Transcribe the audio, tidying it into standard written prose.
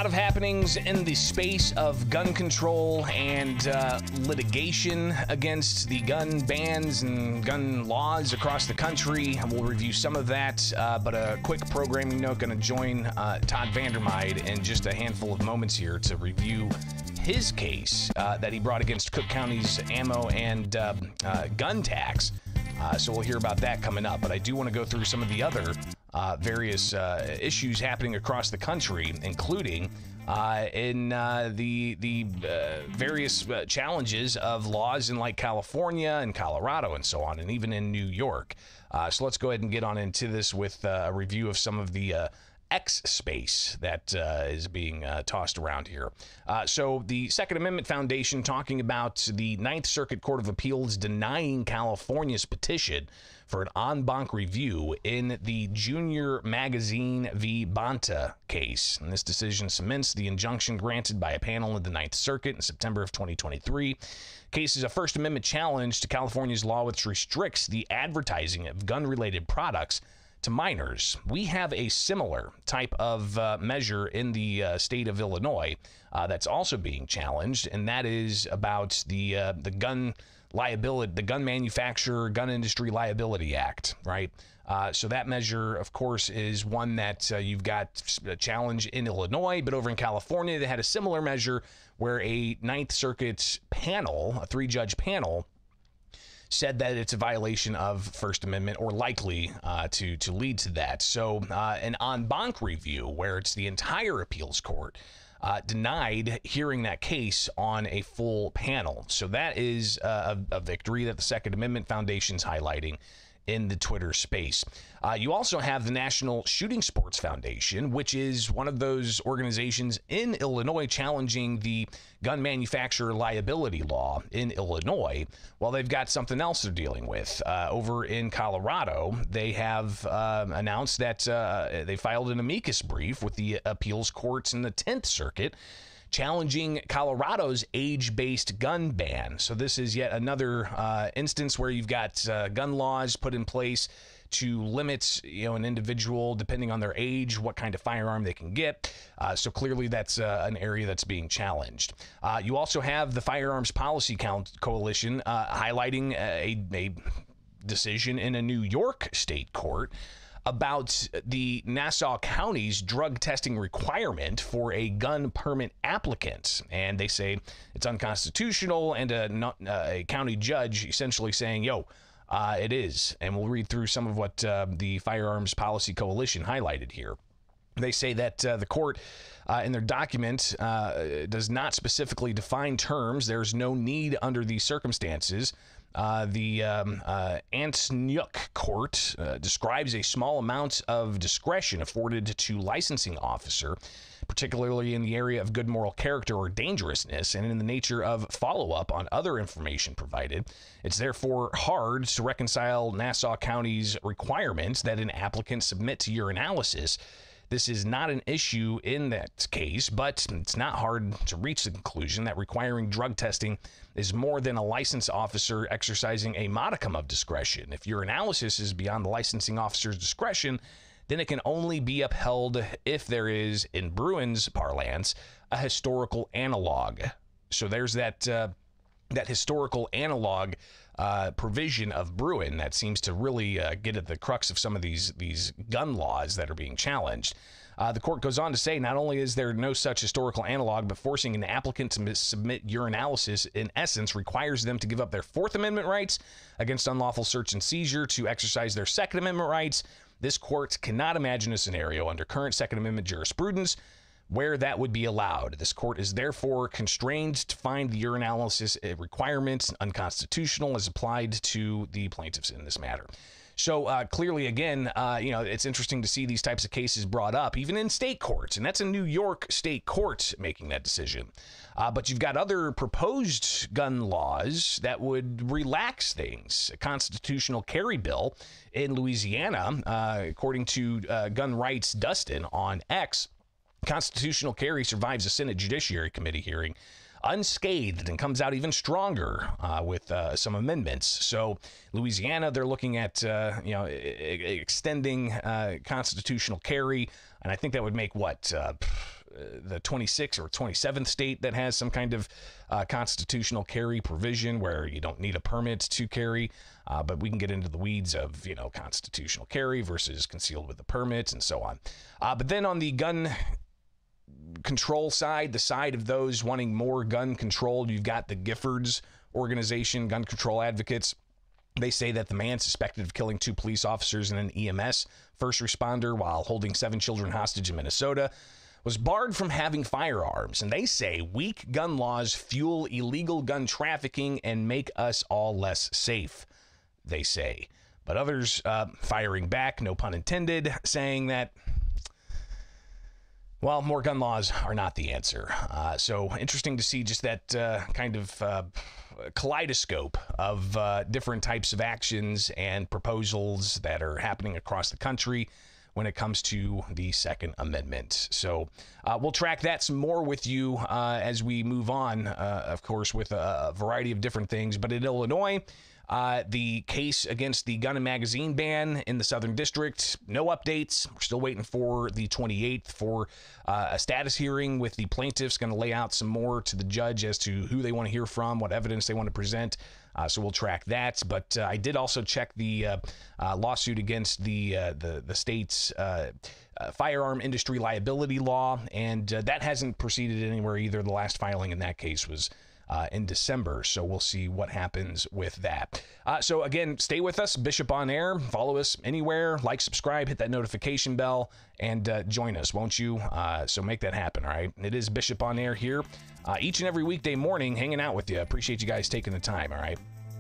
lot of happenings in the space of gun control and litigation against the gun bans and gun laws across the country. We'll review some of that, but a quick programming note, going to join Todd Vandermeide in just a handful of moments here to review his case that he brought against Cook County's ammo and gun tax. So we'll hear about that coming up, but I do want to go through some of the other various issues happening across the country, including in the various challenges of laws in like California and Colorado and so on, and even in New York. So let's go ahead and get on into this with a review of some of the X space that is being tossed around here. So the Second Amendment Foundation talking about the Ninth Circuit Court of Appeals denying California's petition for an en banc review in the Junior Magazine v. Bonta case. And this decision cements the injunction granted by a panel in the Ninth Circuit in September of 2023. Case is a First Amendment challenge to California's law, which restricts the advertising of gun-related products to minors. We have a similar type of measure in the state of Illinois that's also being challenged, and that is about the gun liability, the Gun Manufacturer, Gun Industry Liability Act, right? So that measure, of course, is one that you've got a challenge in Illinois, but over in California, they had a similar measure where a Ninth Circuit panel, a three-judge panel, said that it's a violation of First Amendment or likely to lead to that. So an en banc review, where it's the entire appeals court, denied hearing that case on a full panel. So that is a victory that the Second Amendment Foundation's highlighting in the Twitter space. You also have the National Shooting Sports Foundation, which is one of those organizations in Illinois challenging the gun manufacturer liability law in Illinois. Well, they've got something else they're dealing with. Over in Colorado, they have announced that they filed an amicus brief with the appeals courts in the 10th Circuit, challenging Colorado's age-based gun ban. So this is yet another instance where you've got gun laws put in place to limit, an individual, depending on their age, what kind of firearm they can get. So clearly that's an area that's being challenged. You also have the Firearms Policy Coalition highlighting a decision in a New York state court about the Nassau County's drug testing requirement for a gun permit applicant. And they say it's unconstitutional, and a county judge essentially saying, it is. And we'll read through some of what the Firearms Policy Coalition highlighted here. They say that the court in their document does not specifically define terms. There's no need under these circumstances. The Ansnyuk court describes a small amount of discretion afforded to licensing officer, particularly in the area of good moral character or dangerousness, and in the nature of follow-up on other information provided. It's therefore hard to reconcile Nassau County's requirements that an applicant submit to your analysis. This is not an issue in that case, but it's not hard to reach the conclusion that requiring drug testing is more than a licensed officer exercising a modicum of discretion. If your analysis is beyond the licensing officer's discretion, then it can only be upheld if there is, in Bruin's parlance, a historical analog. So there's that historical analog provision of Bruin that seems to really get at the crux of some of these gun laws that are being challenged. The court goes on to say not only is there no such historical analog, but forcing an applicant to submit your analysis in essence requires them to give up their Fourth Amendment rights against unlawful search and seizure to exercise their Second Amendment rights. This court cannot imagine a scenario under current Second Amendment jurisprudence where that would be allowed. This court is therefore constrained to find the urinalysis requirements unconstitutional as applied to the plaintiffs in this matter. So clearly, again, it's interesting to see these types of cases brought up, even in state courts, and that's a New York state court making that decision. But you've got other proposed gun laws that would relax things. A constitutional carry bill in Louisiana, according to Gun Rights Dustin on X, constitutional carry survives a Senate Judiciary Committee hearing unscathed and comes out even stronger with some amendments. So Louisiana, they're looking at extending constitutional carry, and I think that would make the 26th or 27th state that has some kind of constitutional carry provision where you don't need a permit to carry. But we can get into the weeds of, constitutional carry versus concealed with a permit and so on. But then on the gun control side, the side of those wanting more gun control, you've got the Giffords organization, gun control advocates. They say that the man suspected of killing 2 police officers and an EMS first responder while holding 7 children hostage in Minnesota was barred from having firearms. And they say weak gun laws fuel illegal gun trafficking and make us all less safe, they say. But others firing back, no pun intended, saying that, well, more gun laws are not the answer. So interesting to see just that kind of kaleidoscope of different types of actions and proposals that are happening across the country when it comes to the Second Amendment. So we'll track that some more with you as we move on, of course, with a variety of different things. But in Illinois, the case against the gun and magazine ban in the Southern District, no updates. We're still waiting for the 28th for a status hearing with the plaintiffs, going to lay out some more to the judge as to who they want to hear from, what evidence they want to present. So we'll track that. But I did also check the lawsuit against the state's firearm industry liability law, and that hasn't proceeded anywhere either. The last filing in that case was in December, so we'll see what happens with that. So again, stay with us, Bishop on Air. Follow us anywhere, like, subscribe, hit that notification bell, and join us, won't you? So make that happen, all right? It is Bishop on Air here each and every weekday morning, hanging out with you. Appreciate you guys taking the time, all right?